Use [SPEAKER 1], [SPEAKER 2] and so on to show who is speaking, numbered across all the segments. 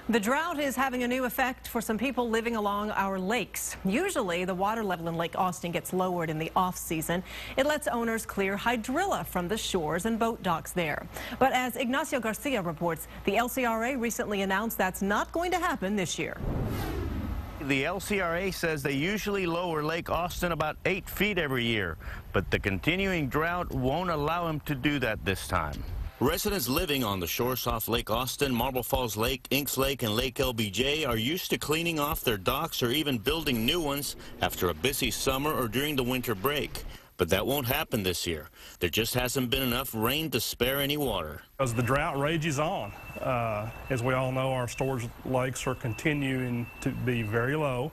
[SPEAKER 1] The drought is having a new effect for some people living along our lakes. Usually, the water level in Lake Austin gets lowered in the off-season. It lets owners clear hydrilla from the shores and boat docks there. But as Ignacio Garcia reports, the LCRA recently announced that's not going to happen this year.
[SPEAKER 2] The LCRA says they usually lower Lake Austin about 8 feet every year, but the continuing drought won't allow them to do that this time. Residents living on the shores off Lake Austin, Marble Falls Lake, Inks Lake, and Lake LBJ are used to cleaning off their docks or even building new ones after a busy summer or during the winter break. But that won't happen this year. There just hasn't been enough rain to spare any water.
[SPEAKER 3] As the drought rages on, as we all know, our storage lakes are continuing to be very low.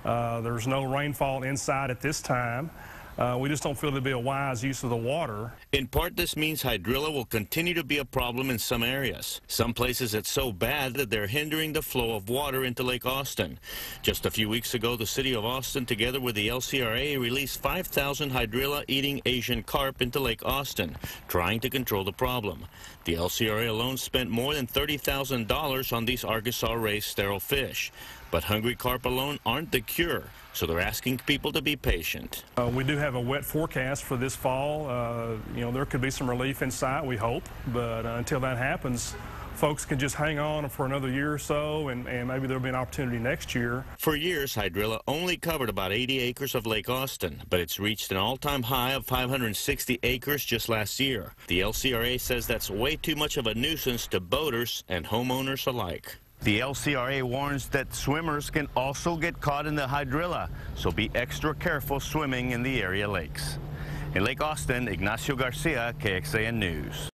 [SPEAKER 3] There's no rainfall inside at this time. We just don't feel to be a wise use of the water.
[SPEAKER 2] In part, this means hydrilla will continue to be a problem in some areas. Some places it's so bad that they're hindering the flow of water into Lake Austin. Just a few weeks ago, the city of Austin, together with the LCRA, released 5,000 hydrilla-eating Asian carp into Lake Austin, trying to control the problem. The LCRA alone spent more than $30,000 on these Arkansas-raised sterile fish. But hungry carp alone aren't the cure, so they're asking people to be patient.
[SPEAKER 3] We do have a wet forecast for this fall. There could be some relief in sight, we hope, but until that happens, folks can just hang on for another year or so, and maybe there'll be an opportunity next year.
[SPEAKER 2] For years, hydrilla only covered about 80 acres of Lake Austin, but it's reached an all-time high of 560 acres just last year. The LCRA says that's way too much of a nuisance to boaters and homeowners alike. The LCRA warns that swimmers can also get caught in the hydrilla, so be extra careful swimming in the area lakes. In Lake Austin, Ignacio Garcia, KXAN News.